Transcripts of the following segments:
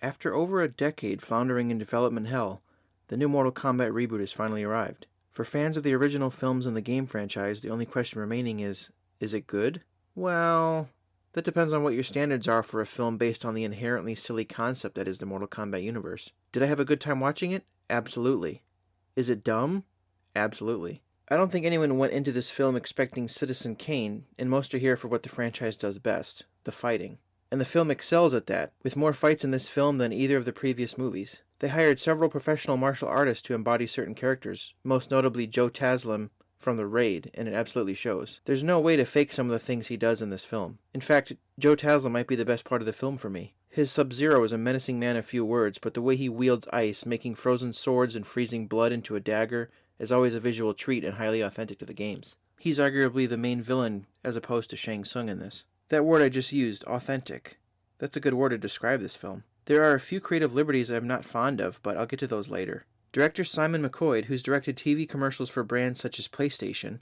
After over a decade floundering in development hell, the new Mortal Kombat reboot has finally arrived. For fans of the original films and the game franchise, the only question remaining is it good? Well, that depends on what your standards are for a film based on the inherently silly concept that is the Mortal Kombat universe. Did I have a good time watching it? Absolutely. Is it dumb? Absolutely. I don't think anyone went into this film expecting Citizen Kane, and most are here for what the franchise does best, the fighting. And the film excels at that, with more fights in this film than either of the previous movies. They hired several professional martial artists to embody certain characters, most notably Joe Taslim from The Raid, and it absolutely shows. There's no way to fake some of the things he does in this film. In fact, Joe Taslim might be the best part of the film for me. His Sub-Zero is a menacing man of few words, but the way he wields ice, making frozen swords and freezing blood into a dagger, is always a visual treat and highly authentic to the games. He's arguably the main villain as opposed to Shang Tsung in this. That word I just used, authentic. That's a good word to describe this film. There are a few creative liberties I'm not fond of, but I'll get to those later. Director Simon McQuoid, who's directed TV commercials for brands such as PlayStation,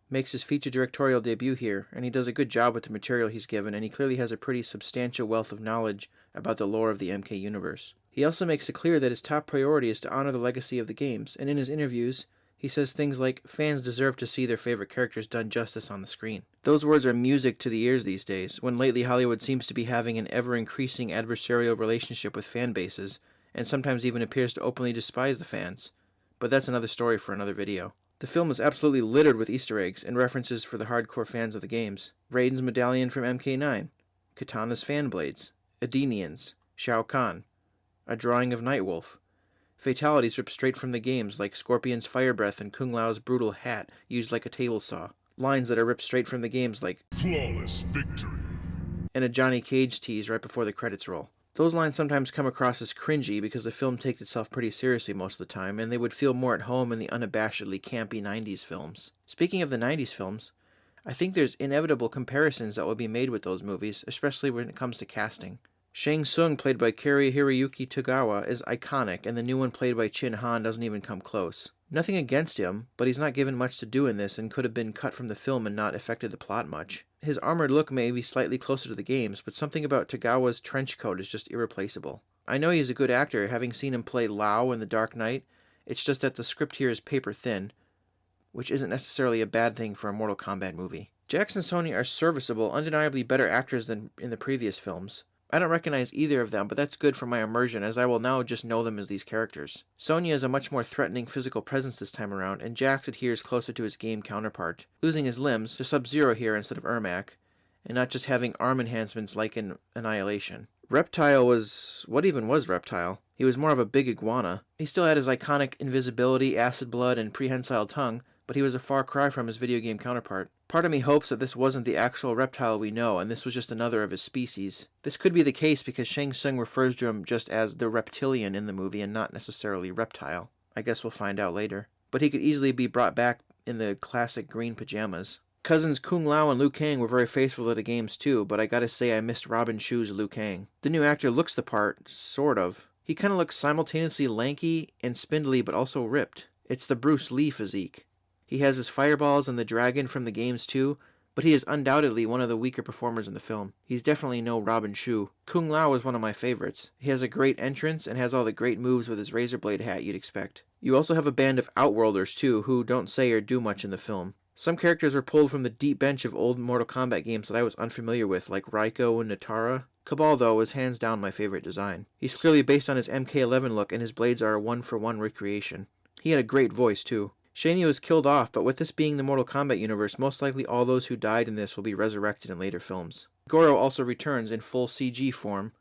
makes his feature directorial debut here, and he does a good job with the material he's given, and he clearly has a pretty substantial wealth of knowledge about the lore of the MK universe. He also makes it clear that his top priority is to honor the legacy of the games, and in his interviews, he says things like, fans deserve to see their favorite characters done justice on the screen. Those words are music to the ears these days, when lately Hollywood seems to be having an ever-increasing adversarial relationship with fan bases, and sometimes even appears to openly despise the fans. But that's another story for another video. The film is absolutely littered with Easter eggs and references for the hardcore fans of the games. Raiden's medallion from MK9, Kitana's fan blades, Edenians, Shao Kahn, a drawing of Nightwolf, fatalities ripped straight from the games like Scorpion's fire breath and Kung Lao's brutal hat used like a table saw, lines that are ripped straight from the games like flawless victory, and a Johnny Cage tease right before the credits roll. Those lines sometimes come across as cringy because the film takes itself pretty seriously most of the time, and they would feel more at home in the unabashedly campy 90s films. Speaking of the 90s films, I think there's inevitable comparisons that will be made with those movies, especially when it comes to casting. Shang Tsung, played by Kari Hiroyuki Togawa, is iconic, and the new one played by Chin Han doesn't even come close. Nothing against him, but he's not given much to do in this and could have been cut from the film and not affected the plot much. His armored look may be slightly closer to the games, but something about Togawa's trench coat is just irreplaceable. I know he's a good actor, having seen him play Lao in The Dark Knight. It's just that the script here is paper thin, which isn't necessarily a bad thing for a Mortal Kombat movie. Jax and Sonya are serviceable, undeniably better actors than in the previous films. I don't recognize either of them, but that's good for my immersion, as I will now just know them as these characters. Sonya is a much more threatening physical presence this time around, and Jax adheres closer to his game counterpart, losing his limbs to Sub-Zero here instead of Ermac, and not just having arm enhancements like in Annihilation. Reptile was... what even was Reptile? He was more of a big iguana. He still had his iconic invisibility, acid blood, and prehensile tongue, but he was a far cry from his video game counterpart. Part of me hopes that this wasn't the actual reptile we know, and this was just another of his species. This could be the case because Shang Tsung refers to him just as the reptilian in the movie and not necessarily reptile. I guess we'll find out later. But he could easily be brought back in the classic green pajamas. Cousins Kung Lao and Liu Kang were very faithful to the games too, but I gotta say I missed Robin Shu's Liu Kang. The new actor looks the part, sort of. He kinda looks simultaneously lanky and spindly but also ripped. It's the Bruce Lee physique. He has his fireballs and the dragon from the games too, but he is undoubtedly one of the weaker performers in the film. He's definitely no Robin Shu. Kung Lao is one of my favorites. He has a great entrance and has all the great moves with his razor blade hat you'd expect. You also have a band of Outworlders too, who don't say or do much in the film. Some characters were pulled from the deep bench of old Mortal Kombat games that I was unfamiliar with, like Raiko and Natara. Cabal, though, was hands down my favorite design. He's clearly based on his MK11 look, and his blades are a one-for-one recreation. He had a great voice too. Shania was killed off, but with this being the Mortal Kombat universe, most likely all those who died in this will be resurrected in later films. Goro also returns in full CG form,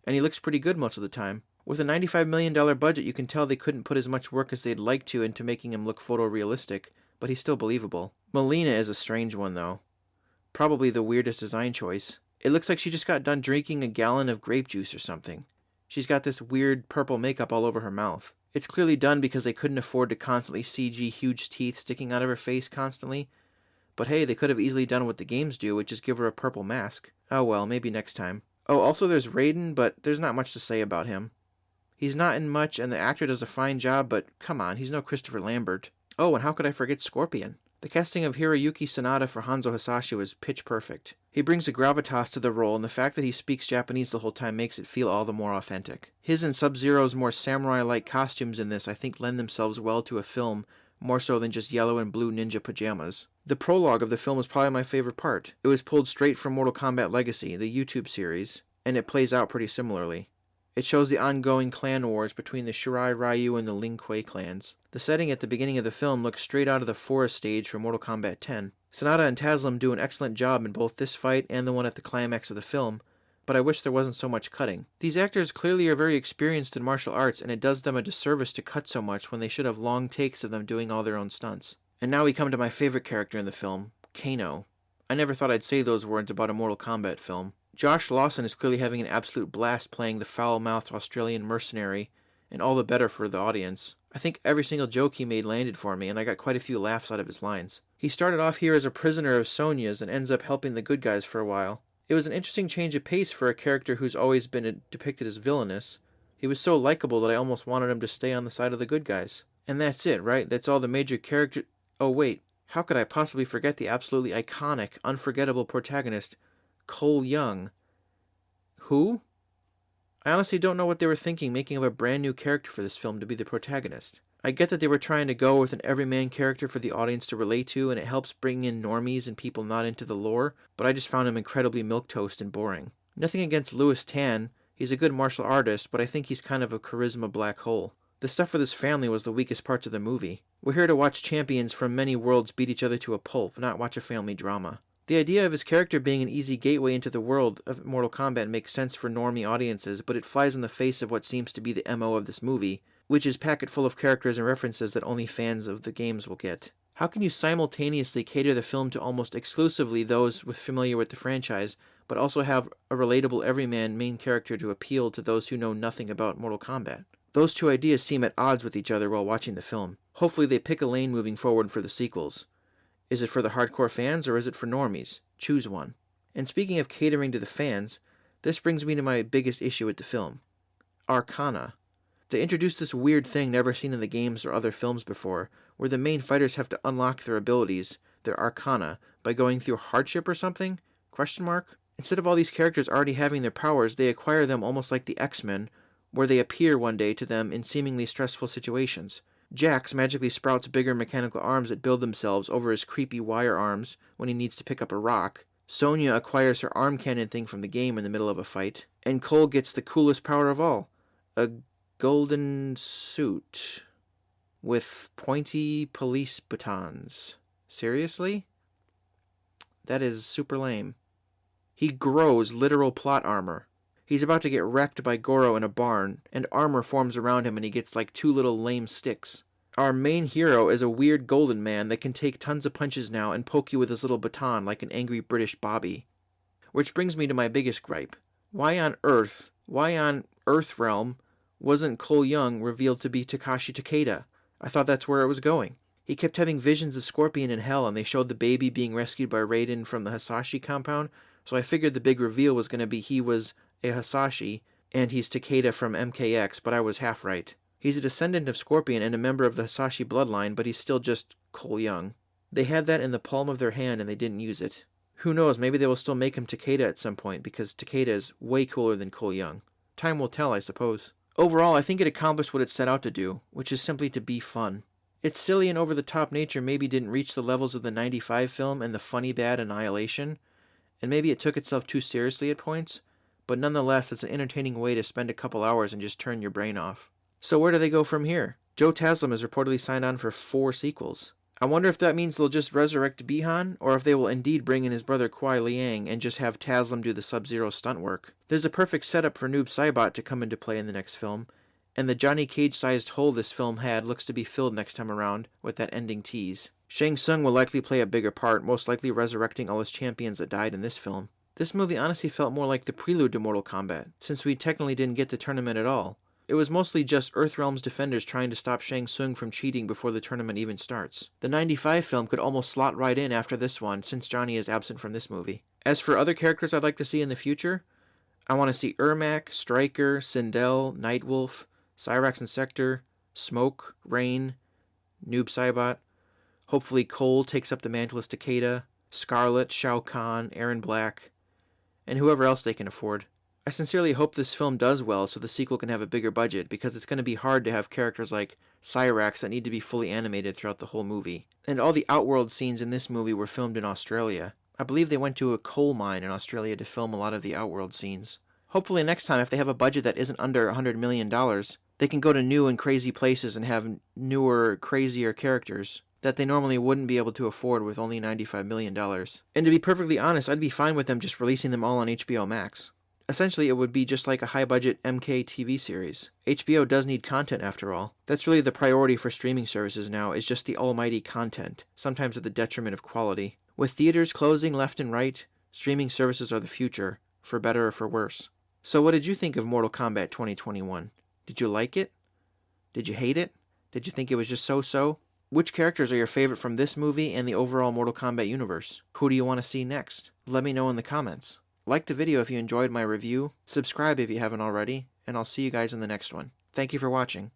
and he looks pretty good most of the time. With a $95 million budget, you can tell they couldn't put as much work as they'd like to into making him look photorealistic, but he's still believable. Melina is a strange one, though. Probably the weirdest design choice. It looks like she just got done drinking a gallon of grape juice or something. She's got this weird purple makeup all over her mouth. It's clearly done because they couldn't afford to constantly CG huge teeth sticking out of her face constantly. But hey, they could have easily done what the games do, which is give her a purple mask. Oh well, maybe next time. Oh, also there's Raiden, but there's not much to say about him. He's not in much, and the actor does a fine job, but come on, he's no Christopher Lambert. Oh, and how could I forget Scorpion? The casting of Hiroyuki Sanada for Hanzo Hasashi was pitch perfect. He brings a gravitas to the role, and the fact that he speaks Japanese the whole time makes it feel all the more authentic. His and Sub-Zero's more samurai-like costumes in this I think lend themselves well to a film, more so than just yellow and blue ninja pajamas. The prologue of the film is probably my favorite part. It was pulled straight from Mortal Kombat Legacy, the YouTube series, and it plays out pretty similarly. It shows the ongoing clan wars between the Shirai Ryu and the Lin Kuei clans. The setting at the beginning of the film looks straight out of the forest stage from Mortal Kombat 10. Sonata and Taslim do an excellent job in both this fight and the one at the climax of the film, but I wish there wasn't so much cutting. These actors clearly are very experienced in martial arts, and it does them a disservice to cut so much when they should have long takes of them doing all their own stunts. And now we come to my favorite character in the film, Kano. I never thought I'd say those words about a Mortal Kombat film. Josh Lawson is clearly having an absolute blast playing the foul-mouthed Australian mercenary, and all the better for the audience. I think every single joke he made landed for me, and I got quite a few laughs out of his lines. He started off here as a prisoner of Sonya's and ends up helping the good guys for a while. It was an interesting change of pace for a character who's always been depicted as villainous. He was so likable that I almost wanted him to stay on the side of the good guys. And that's it, right? That's all the major character... Oh wait, how could I possibly forget the absolutely iconic, unforgettable protagonist, Cole Young? Who? I honestly don't know what they were thinking making up a brand new character for this film to be the protagonist. I get that they were trying to go with an everyman character for the audience to relate to, and it helps bring in normies and people not into the lore, but I just found him incredibly milquetoast and boring. Nothing against Louis Tan, he's a good martial artist, but I think he's kind of a charisma black hole. The stuff with his family was the weakest parts of the movie. We're here to watch champions from many worlds beat each other to a pulp, not watch a family drama. The idea of his character being an easy gateway into the world of Mortal Kombat makes sense for normie audiences, but it flies in the face of what seems to be the MO of this movie, which is packed full of characters and references that only fans of the games will get. How can you simultaneously cater the film to almost exclusively those familiar with the franchise, but also have a relatable everyman main character to appeal to those who know nothing about Mortal Kombat? Those two ideas seem at odds with each other while watching the film. Hopefully they pick a lane moving forward for the sequels. Is it for the hardcore fans or is it for normies? Choose one. And speaking of catering to the fans, this brings me to my biggest issue with the film. Arcana. They introduced this weird thing never seen in the games or other films before, where the main fighters have to unlock their abilities, their arcana, by going through hardship or something? Instead of all these characters already having their powers, they acquire them almost like the X-Men, where they appear one day to them in seemingly stressful situations. Jax magically sprouts bigger mechanical arms that build themselves over his creepy wire arms when he needs to pick up a rock. Sonya acquires her arm cannon thing from the game in the middle of a fight. And Cole gets the coolest power of all, a golden suit with pointy police batons. Seriously? That is super lame. He grows literal plot armor. He's about to get wrecked by Goro in a barn, and armor forms around him and he gets like two little lame sticks. Our main hero is a weird golden man that can take tons of punches now and poke you with his little baton like an angry British Bobby. Which brings me to my biggest gripe. Why on Earthrealm, wasn't Cole Young revealed to be Takashi Takeda? I thought that's where it was going. He kept having visions of Scorpion in hell, and they showed the baby being rescued by Raiden from the Hasashi compound, so I figured the big reveal was going to be he was a Hasashi, and he's Takeda from MKX, but I was half right. He's a descendant of Scorpion and a member of the Hasashi bloodline, but he's still just Cole Young. They had that in the palm of their hand and they didn't use it. Who knows, maybe they will still make him Takeda at some point, because Takeda is way cooler than Cole Young. Time will tell, I suppose. Overall, I think it accomplished what it set out to do, which is simply to be fun. Its silly and over-the-top nature maybe didn't reach the levels of the '95 film and the funny bad Annihilation, and maybe it took itself too seriously at points, but nonetheless, it's an entertaining way to spend a couple hours and just turn your brain off. So where do they go from here? Joe Taslim has reportedly signed on for 4 sequels. I wonder if that means they'll just resurrect Bihan, or if they will indeed bring in his brother Kuai Liang and just have Taslim do the Sub-Zero stunt work. There's a perfect setup for Noob Saibot to come into play in the next film, and the Johnny Cage-sized hole this film had looks to be filled next time around with that ending tease. Shang Tsung will likely play a bigger part, most likely resurrecting all his champions that died in this film. This movie honestly felt more like the prelude to Mortal Kombat, since we technically didn't get the tournament at all. It was mostly just Earthrealm's defenders trying to stop Shang Tsung from cheating before the tournament even starts. The '95 film could almost slot right in after this one, since Johnny is absent from this movie. As for other characters I'd like to see in the future, I want to see Ermac, Stryker, Sindel, Nightwolf, Cyrax and Sector, Smoke, Rain, Noob Saibot. Hopefully Cole takes up the mantle as Takeda. Scarlet, Shao Kahn, Aaron Black, and whoever else they can afford. I sincerely hope this film does well so the sequel can have a bigger budget, because it's going to be hard to have characters like Cyrax that need to be fully animated throughout the whole movie. And all the Outworld scenes in this movie were filmed in Australia. I believe they went to a coal mine in Australia to film a lot of the Outworld scenes. Hopefully next time, if they have a budget that isn't under $100 million, they can go to new and crazy places and have newer, crazier characters that they normally wouldn't be able to afford with only $95 million. And to be perfectly honest, I'd be fine with them just releasing them all on HBO Max. Essentially, it would be just like a high-budget MK TV series. HBO does need content after all. That's really the priority for streaming services now, is just the almighty content, sometimes at the detriment of quality. With theaters closing left and right, streaming services are the future, for better or for worse. So what did you think of Mortal Kombat 2021? Did you like it? Did you hate it? Did you think it was just so-so? Which characters are your favorite from this movie and the overall Mortal Kombat universe? Who do you want to see next? Let me know in the comments. Like the video if you enjoyed my review, subscribe if you haven't already, and I'll see you guys in the next one. Thank you for watching.